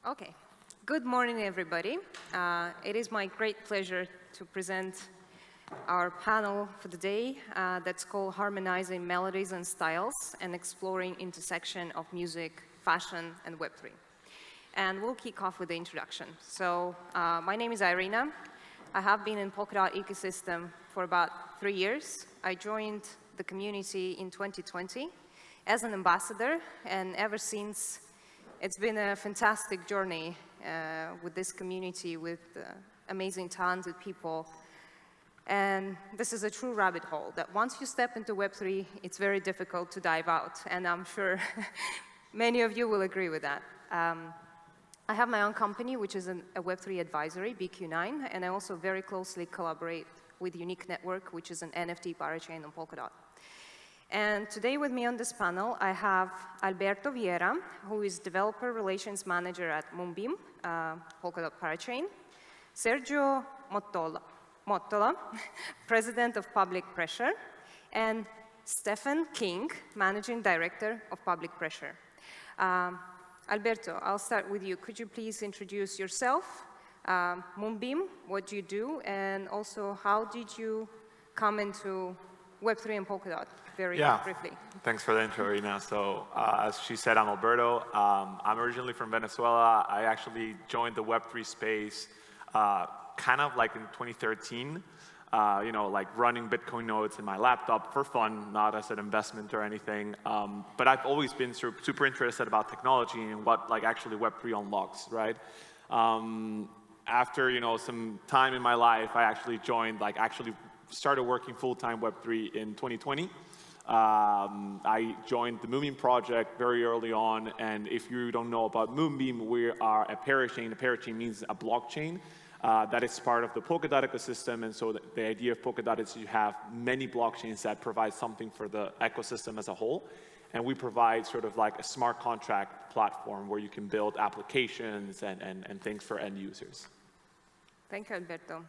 Okay. Good morning, everybody. It is my great pleasure to present our panel for the day that's called Harmonizing Melodies and Styles and Exploring Intersection of Music, Fashion, and Web3. And we'll kick off with the introduction. So my name is Irina. I have been in Polkadot ecosystem for about 3 years. I joined the community in 2020 as an ambassador, and ever since, it's been a fantastic journey with this community, with amazing talented people. And this is a true rabbit hole that once you step into Web3, it's very difficult to dive out. And I'm sure many of you will agree with that. I have my own company, which is a Web3 advisory, BQ9, and I also very closely collaborate with Unique Network, which is an NFT parachain on Polkadot. And today with me on this panel, I have Alberto Viera, who is Developer Relations Manager at Moonbeam, Polkadot parachain, Sergio Mottola, President of Public Pressure, and Stefan King, Managing Director of Public Pressure. Alberto, I'll start with you. Could you please introduce yourself, Moonbeam, what do you do, and also how did you come into Web3 and Polkadot, very briefly? Thanks for the intro, Irina. So as she said, I'm Alberto. I'm originally from Venezuela. I actually joined the Web3 space kind of like in 2013, like running Bitcoin nodes in my laptop for fun, not as an investment or anything. But I've always been super interested about technology and what actually Web3 unlocks, right? After some time in my life, I actually joined, started working full-time Web3 in 2020. I joined the Moonbeam project very early on, and if you don't know about Moonbeam, we are a parachain. A parachain means a blockchain that is part of the Polkadot ecosystem, and so the idea of Polkadot is you have many blockchains that provide something for the ecosystem as a whole, and we provide sort of like a smart contract platform where you can build applications and things for end users. Thank you, Alberto.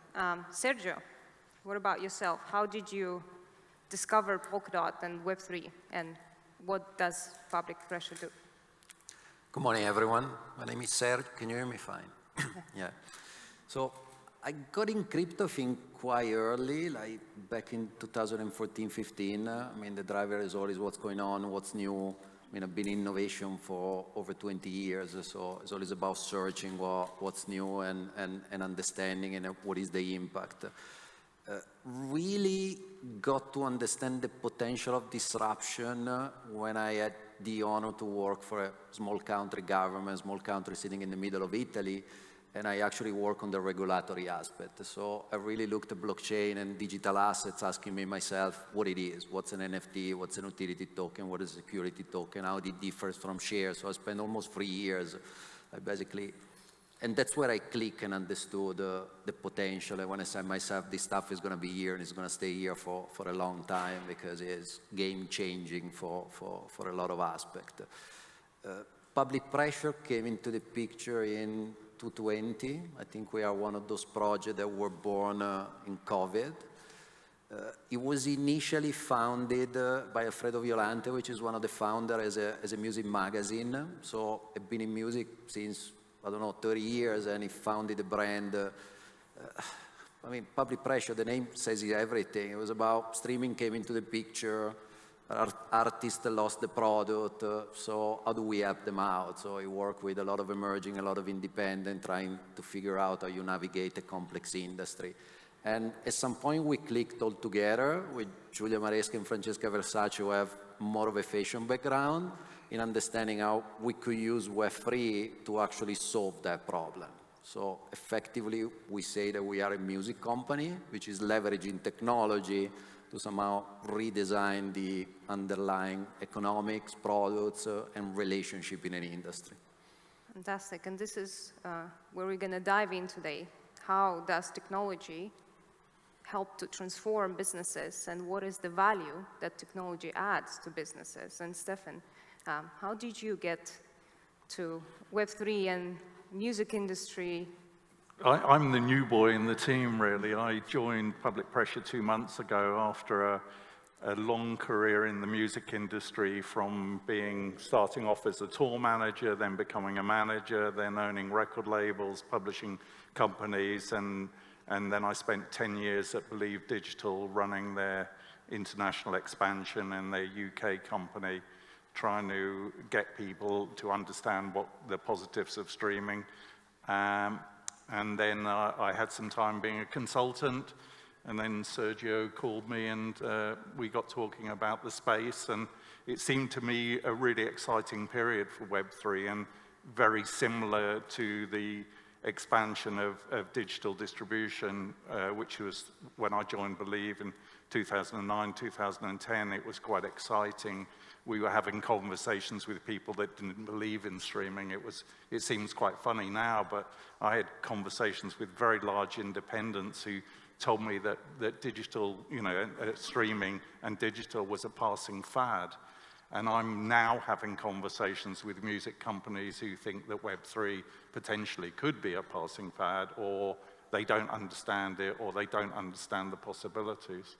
Sergio, what about yourself? How did you discover Polkadot and Web3, and what does Public Pressure do? Good morning, everyone. My name is Sergio. Can you hear me fine? Yeah. So I got in crypto, I think, quite early, like back in 2014, 15. The driver is always what's going on, what's new. I've been in innovation for over 20 years, so it's always about searching what's new and understanding and what is the impact. Really got to understand the potential of disruption when I had the honor to work for a small country government, small country sitting in the middle of Italy, and I actually work on the regulatory aspect. So I really looked at blockchain and digital assets, asking me myself what it is, what's an NFT, what's an utility token, what is a security token, how it differs from shares. So I spent almost 3 years, and that's where I clicked and understood the potential. And when I said myself, this stuff is going to be here and it's going to stay here for a long time because it's game-changing for a lot of aspects. Public Pressure came into the picture in 2020. I think we are one of those projects that were born in COVID. It was initially founded by Alfredo Violante, which is one of the founders as a music magazine. So I've been in music since, 30 years, and he founded the brand. Public Pressure, the name says everything. It was about streaming came into the picture, artists lost the product, so how do we help them out? So I work with a lot of emerging, a lot of independent, trying to figure out how you navigate a complex industry. And at some point we clicked all together with Giulia Maresca and Francesca Versace, who have more of a fashion background, in understanding how we could use Web3 to actually solve that problem. So effectively, we say that we are a music company, which is leveraging technology to somehow redesign the underlying economics, products, and relationship in any industry. Fantastic, and this is where we're going to dive in today. How does technology help to transform businesses, and what is the value that technology adds to businesses? And Stefan, how did you get to Web3 and music industry? I'm the new boy in the team, really. I joined Public Pressure 2 months ago after a long career in the music industry, from starting off as a tour manager, then becoming a manager, then owning record labels, publishing companies, and then I spent 10 years at Believe Digital running their international expansion and their UK company, trying to get people to understand what the positives of streaming. And then I had some time being a consultant, and then Sergio called me, and we got talking about the space, and it seemed to me a really exciting period for Web3, and very similar to the expansion of digital distribution, which was when I joined Believe in 2009, 2010. It was quite exciting. We were having conversations with people that didn't believe in streaming. It seems quite funny now, but I had conversations with very large independents who told me that digital, streaming and digital was a passing fad. And I'm now having conversations with music companies who think that Web3 potentially could be a passing fad, or they don't understand it, or they don't understand the possibilities.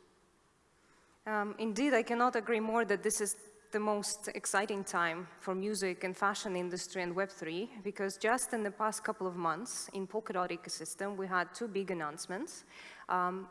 Indeed, I cannot agree more that this is the most exciting time for music and fashion industry and Web3, because just in the past couple of months in Polkadot ecosystem, we had two big announcements.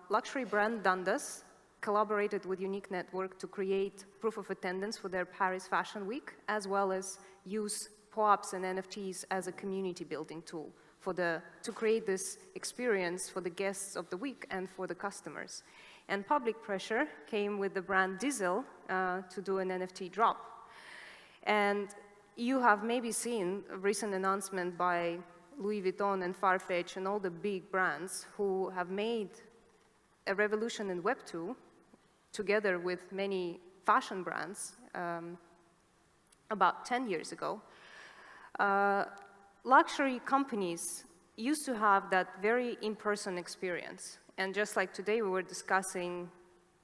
Luxury brand Dundas collaborated with Unique Network to create proof of attendance for their Paris Fashion Week, as well as use POAPs and NFTs as a community building tool to create this experience for the guests of the week and for the customers. And Public Pressure came with the brand Diesel to do an NFT drop. And you have maybe seen a recent announcement by Louis Vuitton and Farfetch and all the big brands who have made a revolution in Web2 together with many fashion brands about 10 years ago. Luxury companies used to have that very in-person experience. And just like today, we were discussing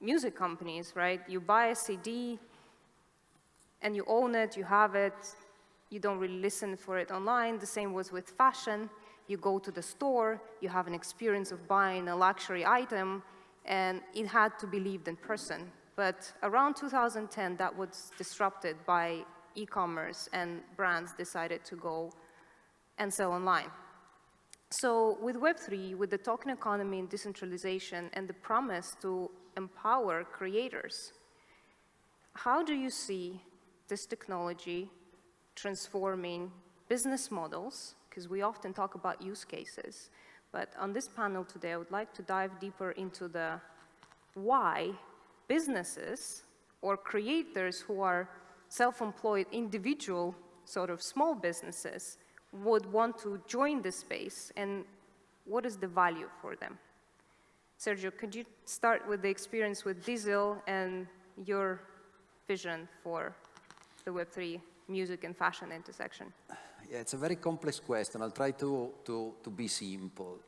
music companies, right? You buy a CD and you own it, you have it, you don't really listen for it online. The same was with fashion. You go to the store, you have an experience of buying a luxury item, and it had to be lived in person. But around 2010, that was disrupted by e-commerce, and brands decided to go and sell online. So with Web3, with the token economy and decentralization and the promise to empower creators, how do you see this technology transforming business models? Because we often talk about use cases. But on this panel today, I would like to dive deeper into the why businesses or creators who are self-employed individual sort of small businesses would want to join this space, and what is the value for them? Sergio, could you start with the experience with Diesel and your vision for the Web3 music and fashion intersection? Yeah, it's a very complex question. I'll try to be simple.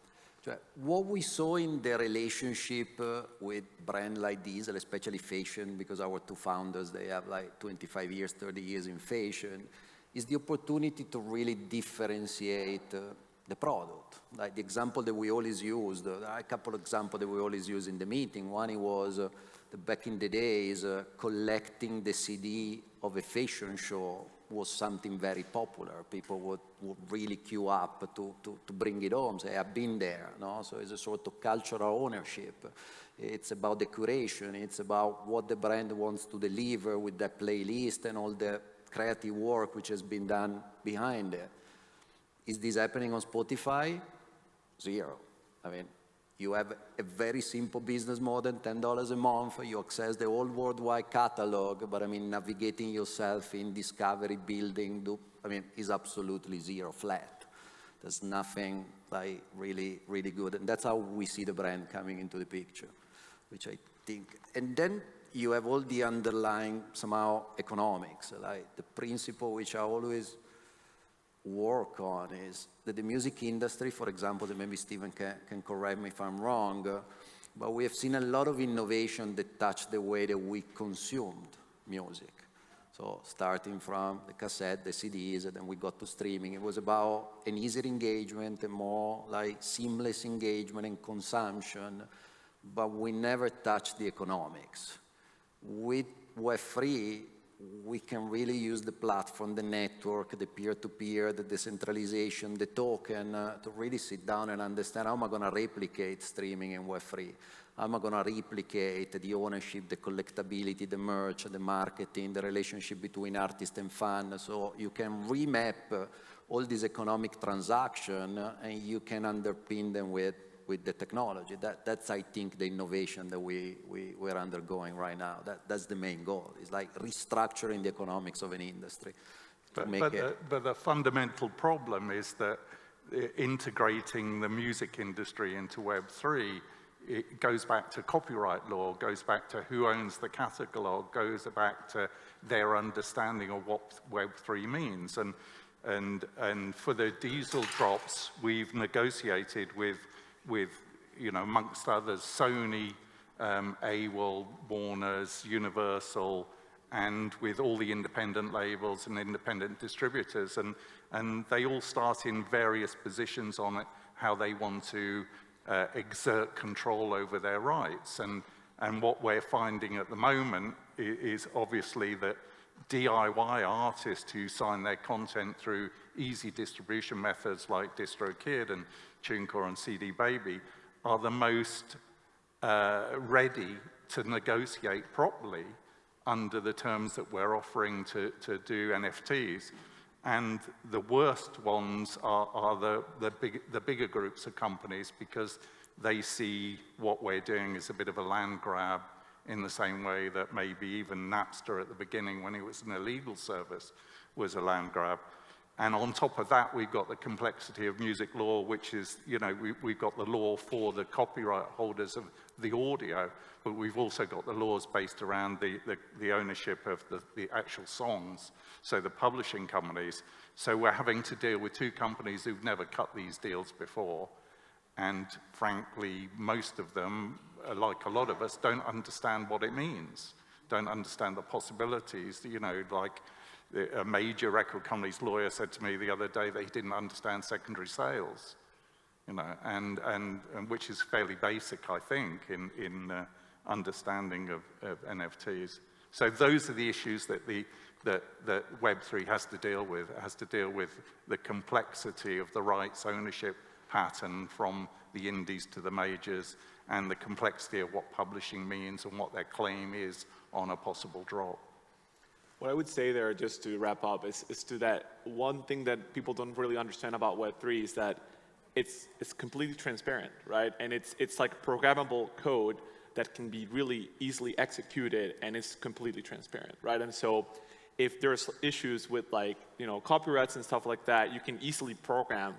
What we saw in the relationship with brands like Diesel, especially fashion, because our two founders, they have like 25 years, 30 years in fashion, is the opportunity to really differentiate the product. Like the example that we always used, a couple of examples that we always use in the meeting. One was back in the days, collecting the CD of a fashion show was something very popular. People would really queue up to bring it home, say, I've been there. No? So it's a sort of cultural ownership. It's about the curation. It's about what the brand wants to deliver with that playlist and all the creative work which has been done behind it. Is this happening on Spotify? Zero. I mean, you have a very simple business model, $10 a month, you access the whole worldwide catalog, but I mean, navigating yourself in discovery, building, is absolutely zero, flat. There's nothing like really, really good. And that's how we see the brand coming into the picture, which I think, and then you have all the underlying, somehow, economics. Like the principle which I always work on is that the music industry, for example, that maybe Stephen can correct me if I'm wrong, but we have seen a lot of innovation that touched the way that we consumed music. So starting from the cassette, the CDs, and then we got to streaming. It was about an easier engagement, a more like seamless engagement and consumption, but we never touched the economics. With Web3, we can really use the platform, the network, the peer-to-peer, the decentralization, the token, to really sit down and understand how am I going to replicate streaming in Web3? How am I going to replicate the ownership, the collectability, the merch, the marketing, the relationship between artist and fan? So you can remap all these economic transactions and you can underpin them with the technology. That's, I think, the innovation that we're undergoing right now. That's the main goal. It's like restructuring the economics of an industry. But the fundamental problem is that integrating the music industry into Web3, it goes back to copyright law, goes back to who owns the catalog, goes back to their understanding of what Web3 means. And for the diesel drops, we've negotiated with you know, amongst others, Sony, AWOL, Warner's, Universal, and with all the independent labels and independent distributors. And they all start in various positions on it, how they want to exert control over their rights. And what we're finding at the moment is obviously that DIY artists who sign their content through easy distribution methods like DistroKid and TuneCore and CD Baby are the most ready to negotiate properly under the terms that we're offering to do NFTs. And the worst ones are the bigger groups of companies, because they see what we're doing as a bit of a land grab, in the same way that maybe even Napster at the beginning, when it was an illegal service, was a land grab. And on top of that, we've got the complexity of music law, which is, you know, we've got the law for the copyright holders of the audio, but we've also got the laws based around the ownership of the actual songs, so the publishing companies. So we're having to deal with two companies who've never cut these deals before. And frankly, most of them, like a lot of us, don't understand what it means, don't understand the possibilities. You know, like a major record company's lawyer said to me the other day that he didn't understand secondary sales, you know, and which is fairly basic, I think, in understanding of NFTs. So those are the issues that that Web3 has to deal with. It has to deal with the complexity of the rights ownership pattern from the indies to the majors, and the complexity of what publishing means and what their claim is on a possible drop. What I would say there, just to wrap up, is to that one thing that people don't really understand about Web3 is that it's completely transparent, right? And it's like programmable code that can be really easily executed, and it's completely transparent, right? And so if there's issues with, like, you know, copyrights and stuff like that, you can easily program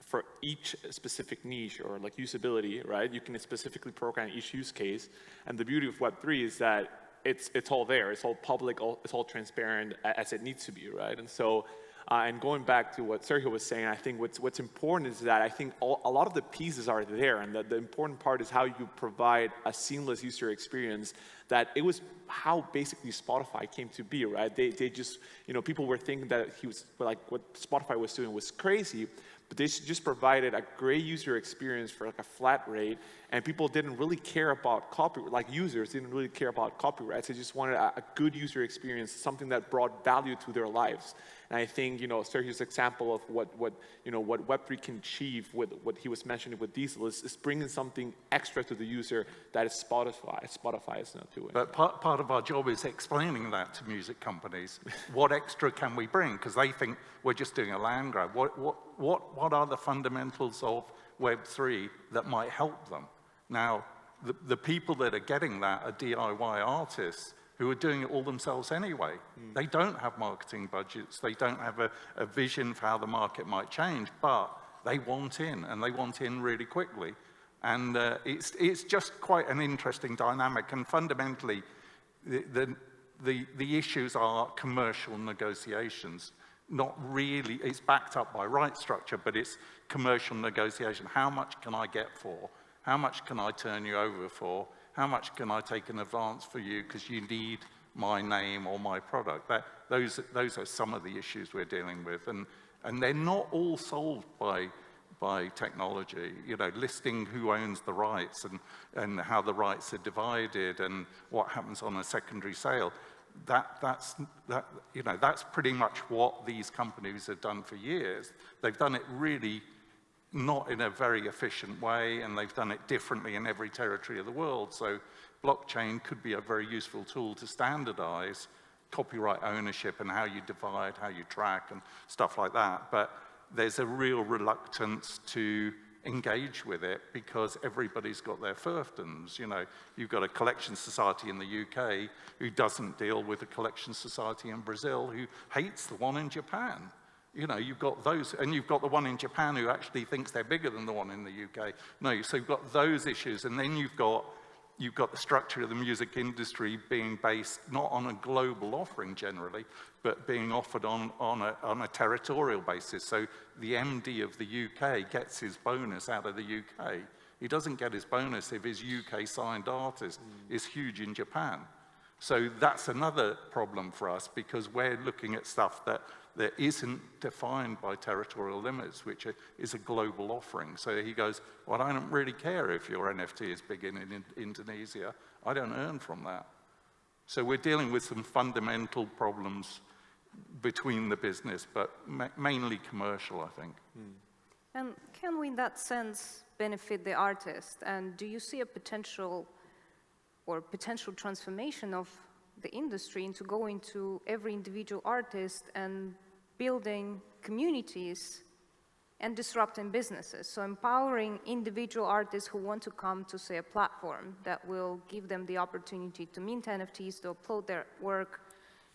for each specific niche or like usability, right? You can specifically program each use case. And the beauty of Web3 is that it's all there. It's all public, it's all transparent as it needs to be, right? And so, and going back to what Sergio was saying, I think what's important is that I think a lot of the pieces are there, and the important part is how you provide a seamless user experience. That it was how basically Spotify came to be, right? They just, you know, people were thinking that he was, like, what Spotify was doing was crazy, but they just provided a great user experience for like a flat rate, and people didn't really care about copyright, like users didn't really care about copyrights. They just wanted a good user experience, something that brought value to their lives. And I think, you know, Sergio's example of what Web3 can achieve with what he was mentioning with Diesel is bringing something extra to the user that is Spotify is not doing. But part of our job is explaining that to music companies. What extra can we bring? Because they think we're just doing a land grab. What are the fundamentals of Web3 that might help them? Now, the people that are getting that are DIY artists who are doing it all themselves anyway. They don't have marketing budgets. They don't have a vision for how the market might change, but they want in, and they want in really quickly. And it's just quite an interesting dynamic. And fundamentally, the issues are commercial negotiations. Not really, it's backed up by right structure, but it's commercial negotiation. How much can I get for? How much can I turn you over for? How much can I take in advance for you because you need my name or my product? Those are some of the issues we're dealing with. And they're not all solved by by technology, you know, listing who owns the rights and how the rights are divided and what happens on a secondary sale. That's pretty much what these companies have done for years. They've done it really not in a very efficient way, and they've done it differently in every territory of the world. So blockchain could be a very useful tool to standardize copyright ownership and how you divide, how you track and stuff like that. But there's a real reluctance to engage with it because everybody's got their fiefdoms. You know, you've got a collection society in the UK who doesn't deal with a collection society in Brazil who hates the one in Japan. You know, you've got those, and you've got the one in Japan who actually thinks they're bigger than the one in the UK. No, so you've got those issues, and then you've got the structure of the music industry being based not on a global offering generally, but being offered on a territorial basis. So the MD of the UK gets his bonus out of the UK. He doesn't get his bonus if his UK signed artist is huge in Japan. So that's another problem for us because we're looking at stuff that isn't defined by territorial limits, which is a global offering. So he goes, well, I don't really care if your NFT is big in Indonesia. I don't earn from that. So we're dealing with some fundamental problems between the business, but mainly commercial, I think. And can we, in that sense, benefit the artist? And do you see a potential transformation of the industry into going to every individual artist and building communities and disrupting businesses? So empowering individual artists who want to come to, say, a platform that will give them the opportunity to mint NFTs, to upload their work,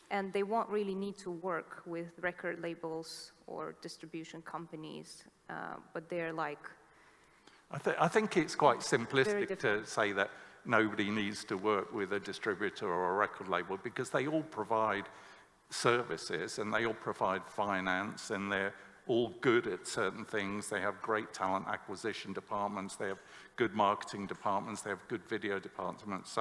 and they won't really need to work with record labels or distribution companies, but they're like... I think it's quite simplistic to say that nobody needs to work with a distributor or a record label because they all provide services and they all provide finance and they're all good at certain things. They have great talent acquisition departments, they have good marketing departments, they have good video departments.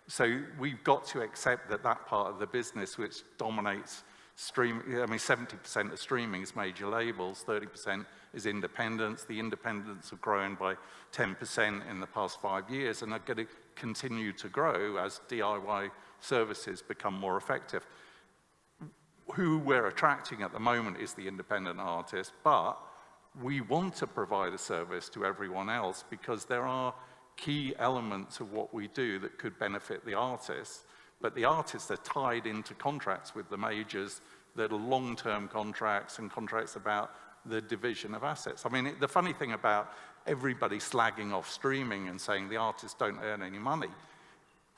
So we've got to accept that that part of the business which dominates streaming, I mean 70% of streaming is major labels, 30% is independents. The independents have grown by 10% in the past 5 years and are going to continue to grow as DIY services become more effective. Who we're attracting at the moment is the independent artist, but we want to provide a service to everyone else because there are key elements of what we do that could benefit the artists, but the artists are tied into contracts with the majors that are long-term contracts and contracts about the division of assets. I mean, the funny thing about everybody slagging off streaming and saying the artists don't earn any money,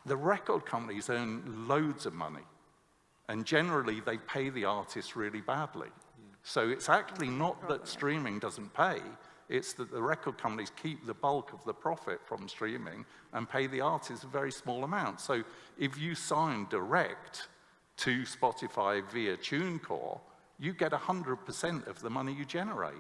the record companies earn loads of money, and generally they pay the artists really badly. So it's actually not that streaming doesn't pay, it's that the record companies keep the bulk of the profit from streaming and pay the artists a very small amount. So if you sign direct to Spotify via TuneCore, you get 100% of the money you generate.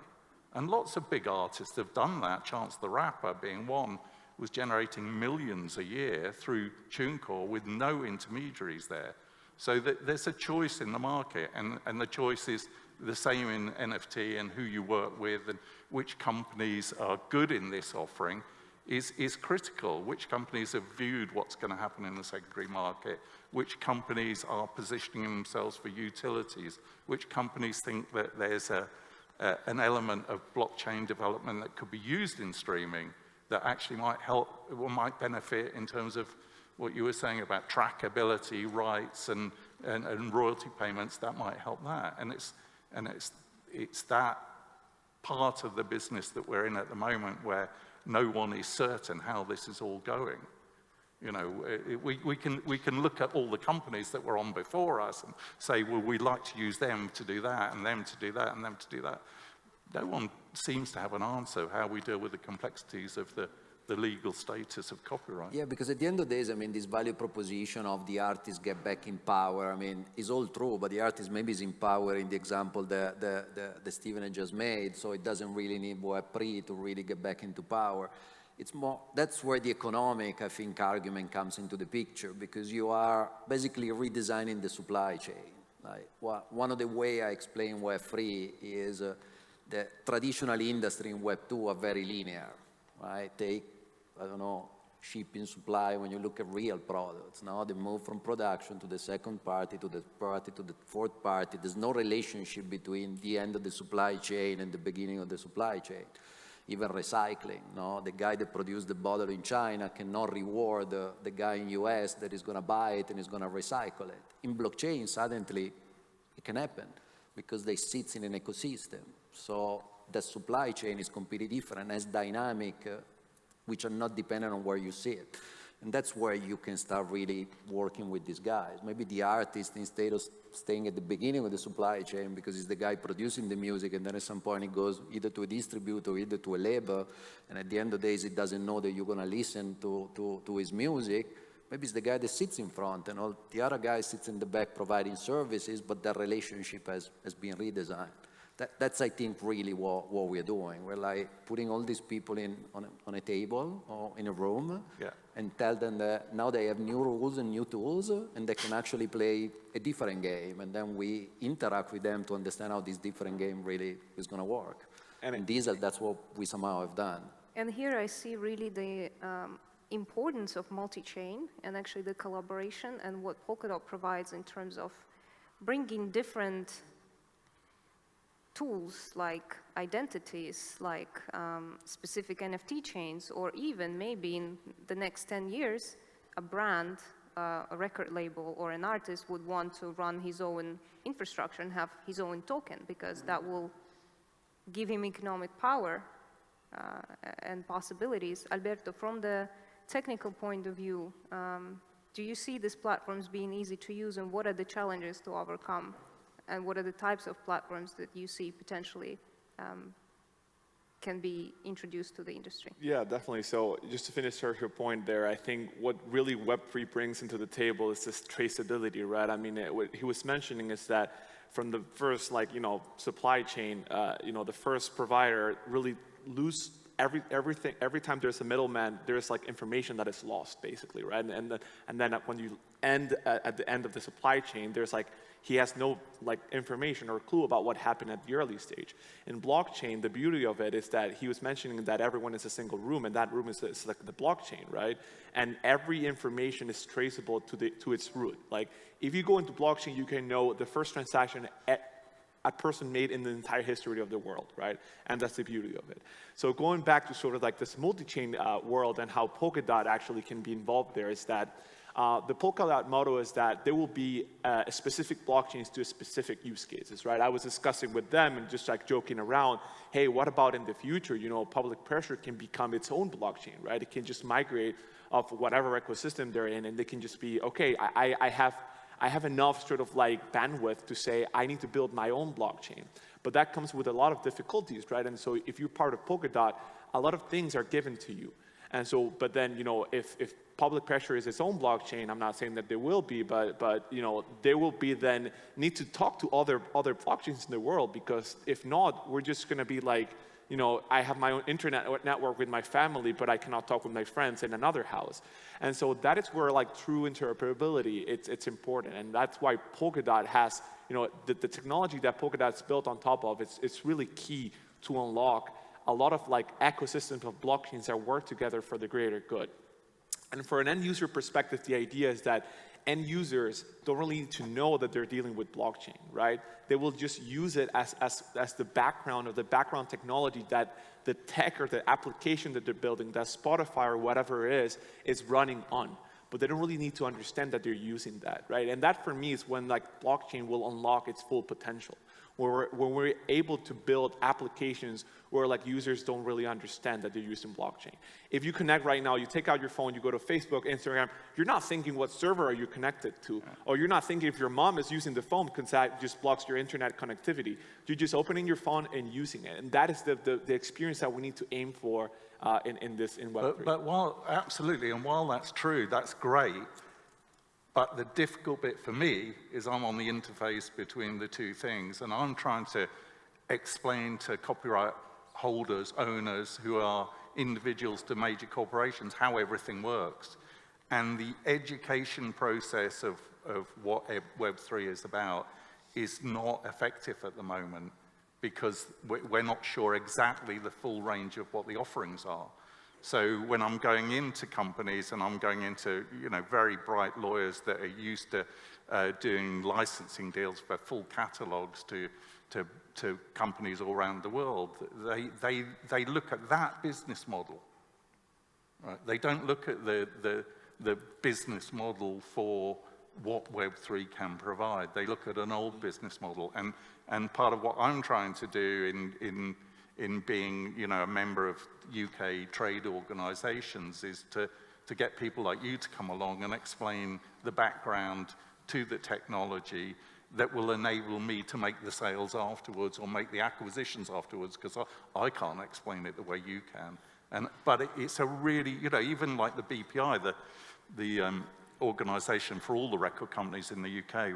And lots of big artists have done that. Chance the Rapper, being one, was generating millions a year through TuneCore with no intermediaries there. So there's a choice in the market, and the choice is the same in NFT and who you work with and which companies are good in this offering is critical. Which companies have viewed what's going to happen in the secondary market, which companies are positioning themselves for utilities, which companies think that there's an element of blockchain development that could be used in streaming that actually might help, or might benefit in terms of what you were saying about trackability, rights, and royalty payments. That might help that. And it's that part of the business that we're in at the moment where no one is certain how this is all going. You know, we can look at all the companies that were on before us and say, well, we'd like to use them to do that, and them to do that, and them to do that. No one seems to have an answer how we deal with the complexities of the legal status of copyright. Yeah, because at the end of the day, I mean, this value proposition of the artist get back in power, I mean, is all true, but the artist maybe is in power in the example that Stephen had just made, so it doesn't really need Web3 to really get back into power. It's more, that's where the economic, I think, argument comes into the picture, because you are basically redesigning the supply chain. Like, one of the ways I explain Web3 is the traditional industry in Web 2 are very linear, right? Take, I don't know, shipping, supply, when you look at real products. Now they move from production to the second party, to the party, to the fourth party. There's no relationship between the end of the supply chain and the beginning of the supply chain. Even recycling, no? The guy that produced the bottle in China cannot reward the guy in US that is going to buy it and is going to recycle it. In blockchain, suddenly, it can happen because they sit in an ecosystem. So the supply chain is completely different, as dynamic, which are not dependent on where you sit. And that's where you can start really working with these guys. Maybe the artist, instead of staying at the beginning of the supply chain because he's the guy producing the music, and then at some point it goes either to a distributor or either to a label, and at the end of the day he doesn't know that you're going to listen to his music. Maybe it's the guy that sits in front and all the other guy sits in the back providing services, but that relationship has been redesigned. That's, I think, really what we're doing. We're like putting all these people on a table or in a room, yeah, and tell them that now they have new rules and new tools, and they can actually play a different game. And then we interact with them to understand how this different game really is going to work. And in Diesel, that's what we somehow have done. And here I see really the importance of multi-chain and actually the collaboration and what Polkadot provides in terms of bringing different tools like identities, like specific NFT chains, or even maybe in the next 10 years, a brand, a record label, or an artist would want to run his own infrastructure and have his own token, because that will give him economic power and possibilities. Alberto, from the technical point of view, do you see these platforms being easy to use, and what are the challenges to overcome? And what are the types of platforms that you see potentially can be introduced to the industry? Yeah, definitely. So just to finish Sergio's point there, I think what really Web3 brings into the table is this traceability, right? I mean, what he was mentioning is that from the first, supply chain, the first provider really lose everything. Every time there's a middleman, there's information that is lost, basically, right? And then when you end at the end of the supply chain, there's he has no information or clue about what happened at the early stage. In blockchain, the beauty of it is that he was mentioning that everyone is a single room, and that room is the blockchain, right? And every information is traceable to its root. If you go into blockchain, you can know the first transaction a person made in the entire history of the world, right? And that's the beauty of it. So going back to sort of this multi-chain world and how Polkadot actually can be involved there is that the Polkadot motto is that there will be specific blockchains to specific use cases, right? I was discussing with them and just joking around, hey, what about in the future, public pressure can become its own blockchain, right? It can just migrate off whatever ecosystem they're in, and they can just be, okay, I have enough sort of bandwidth to say I need to build my own blockchain. But that comes with a lot of difficulties, right? And so if you're part of Polkadot, a lot of things are given to you. And so, but then, if public pressure is its own blockchain, I'm not saying that there will be, but there will be then need to talk to other blockchains in the world, because if not, we're just going to be I have my own internet network with my family, but I cannot talk with my friends in another house. And so that is where true interoperability, it's important. And that's why Polkadot has, the technology that Polkadot's built on top of, it's really key to unlock a lot of ecosystems of blockchains that work together for the greater good. And for an end user perspective, the idea is that end users don't really need to know that they're dealing with blockchain, right? They will just use it as the background, or the background technology that the tech or the application that they're building, that Spotify or whatever it is running on. But they don't really need to understand that they're using that, right? And that, for me, is when blockchain will unlock its full potential. When we're able to build applications where users don't really understand that they're using blockchain. If you connect right now, you take out your phone, you go to Facebook, Instagram, you're not thinking what server are you connected to, or you're not thinking if your mom is using the phone, because that just blocks your internet connectivity. You're just opening your phone and using it, and that is the experience that we need to aim for in Web3. But while, absolutely, and while that's true, that's great. But the difficult bit for me is I'm on the interface between the two things, and I'm trying to explain to copyright holders, owners, who are individuals to major corporations, how everything works. And the education process of what Web3 is about is not effective at the moment, because we're not sure exactly the full range of what the offerings are. So when I'm going into companies and I'm going into, very bright lawyers that are used to doing licensing deals for full catalogs to companies all around the world, they look at that business model. Right? They don't look at the business model for what Web3 can provide. They look at an old business model. And part of what I'm trying to do in being, a member of UK trade organizations is to get people like you to come along and explain the background to the technology that will enable me to make the sales afterwards or make the acquisitions afterwards, because I can't explain it the way you can. But it's a really, even like the BPI, the organization for all the record companies in the UK,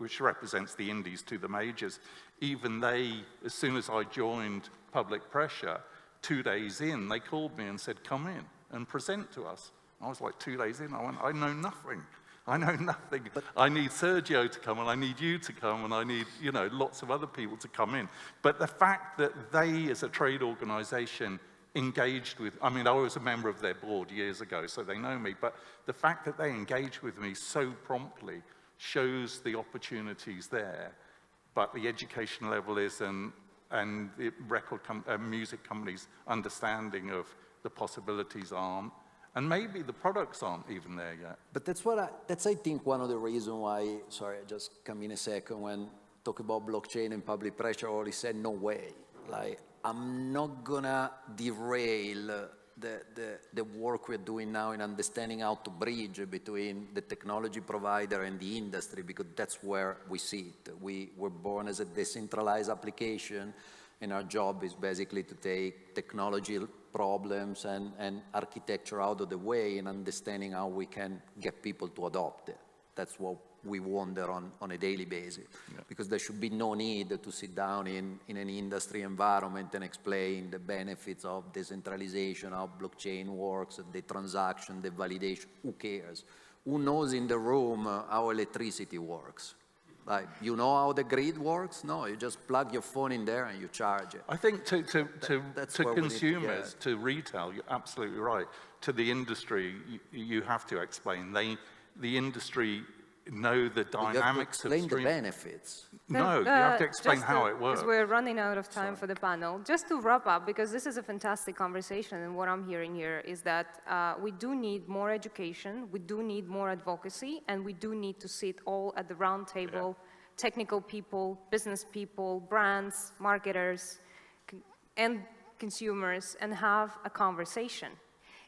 which represents the indies to the majors, even they, as soon as I joined Public Pressure, 2 days in, they called me and said, come in and present to us. I was like 2 days in, I went, I know nothing. I know nothing. But I need Sergio to come, and I need you to come, and I need, lots of other people to come in. But the fact that they, as a trade organization, engaged with, I was a member of their board years ago, so they know me, but the fact that they engaged with me so promptly shows the opportunities there, but the education level is, and the music companies' understanding of the possibilities aren't, and maybe the products aren't even there yet. But that's I think one of the reasons why, sorry, I just come in a second, when talk about blockchain and Public Pressure, I already said no way. Like, I'm not gonna derail the work we're doing now in understanding how to bridge between the technology provider and the industry, because that's where we see it. We were born as a decentralized application, and our job is basically to take technology problems and architecture out of the way and understanding how we can get people to adopt it. That's what we wonder on a daily basis, because there should be no need to sit down in an industry environment and explain the benefits of decentralization, how blockchain works, the transaction, the validation. Who cares? Who knows in the room how electricity works? Like, you know how the grid works? No, you just plug your phone in there and you charge it. I think to consumers, to retail, you're absolutely right. To the industry, you have to explain. The industry know the dynamics of streaming. You have to explain the benefits. No, you have to explain how it works. Because we're running out of time for the panel. Just to wrap up, because this is a fantastic conversation, and what I'm hearing here is that we do need more education, we do need more advocacy, and we do need to sit all at the round table, technical people, business people, brands, marketers, and consumers, and have a conversation.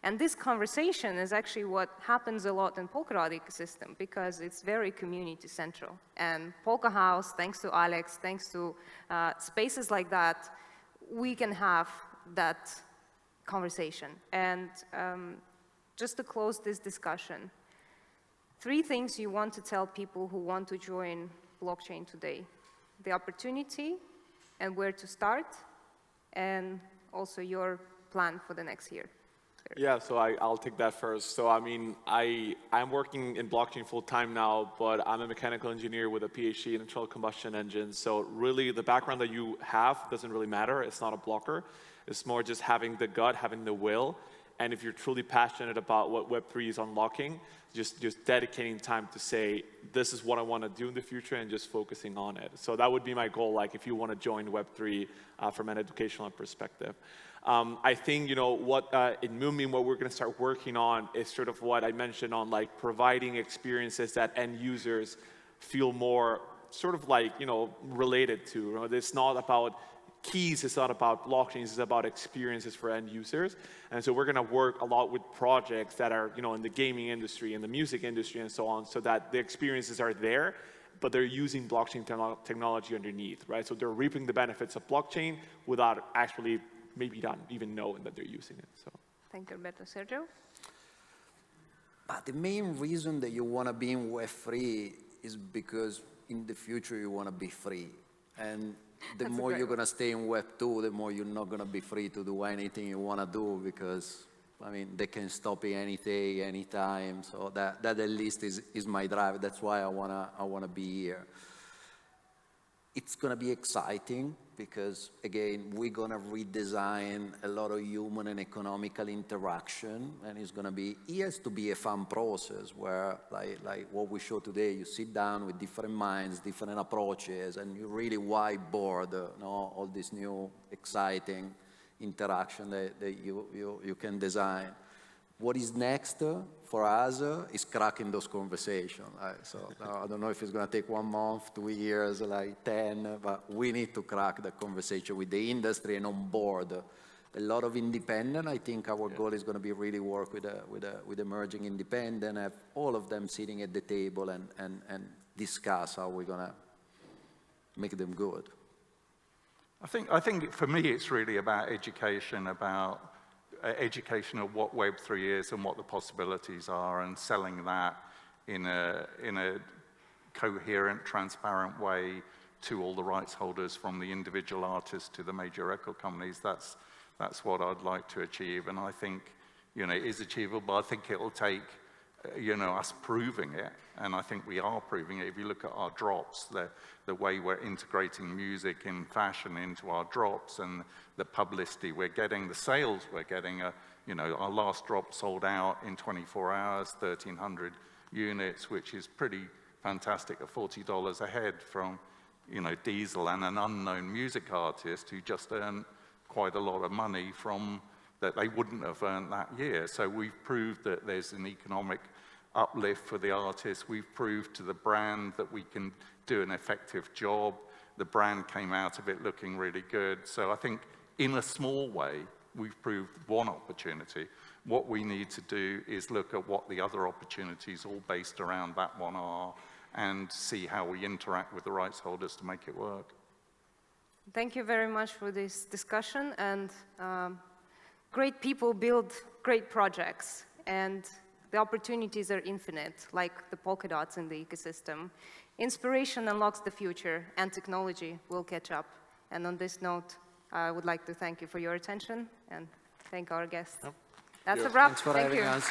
And this conversation is actually what happens a lot in Polkadot ecosystem, because it's very community central. And Polka House, thanks to Alex, thanks to spaces like that, we can have that conversation. And just to close this discussion, 3 things you want to tell people who want to join blockchain today: the opportunity and where to start, and also your plan for the next year. Yeah, so I'll take that first. So I'm working in blockchain full time now, but I'm a mechanical engineer with a PhD in internal combustion engines. So really the background that you have doesn't really matter. It's not a blocker. It's more just having the gut, having the will. And if you're truly passionate about what Web3 is unlocking, just dedicating time to say, this is what I want to do in the future, and just focusing on it. So that would be my goal, like if you want to join Web3 from an educational perspective. I think, in Moonbeam, what we're going to start working on is sort of what I mentioned on like providing experiences that end users feel more sort of like, related to. It's not about keys, it's not about blockchains, it's about experiences for end users. And so we're going to work a lot with projects that are, in the gaming industry, in the music industry, and so on, so that the experiences are there, but they're using blockchain technology underneath, right? So they're reaping the benefits of blockchain without actually maybe not even knowing that they're using it. So. Thank you, Alberto. Sergio? But the main reason that you want to be in Web3 is because in the future you want to be free. And the more you're going to stay in Web2, the more you're not going to be free to do anything you want to do, because, they can stop you any day, anytime. So that at least is my drive. That's why I want to be here. It's going to be exciting, because, again, we're going to redesign a lot of human and economical interaction, and it has to be a fun process where, like what we show today, you sit down with different minds, different approaches, and you really whiteboard all this new, exciting interaction that you can design. What is next for us is cracking those conversations. So I don't know if it's going to take 1 month, 2 years, like 10, but we need to crack the conversation with the industry and on board. A lot of independent. I think our goal is going to be really work with emerging independent, have all of them sitting at the table and discuss how we're going to make them good. I think for me it's really about education of what Web3 is and what the possibilities are, and selling that in a coherent, transparent way to all the rights holders, from the individual artists to the major record companies. That's what I'd like to achieve, and I think, it is achievable. I think it'll take, us proving it, and I think we are proving it. If you look at our drops, the way we're integrating music in fashion into our drops, and the publicity we're getting, the sales we're getting, our last drop sold out in 24 hours, 1,300 units, which is pretty fantastic at $40 a head from, Diesel and an unknown music artist who just earned quite a lot of money from that they wouldn't have earned that year. So we've proved that there's an economic uplift for the artists. We've proved to the brand that we can do an effective job. The brand came out of it looking really good. So I think in a small way, we've proved one opportunity. What we need to do is look at what the other opportunities all based around that one are, and see how we interact with the rights holders to make it work. Thank you very much for this discussion, and great people build great projects, and the opportunities are infinite, like the polka dots in the ecosystem. Inspiration unlocks the future, and technology will catch up. And on this note, I would like to thank you for your attention and thank our guests. That's a wrap. Thanks for Thank having you. us.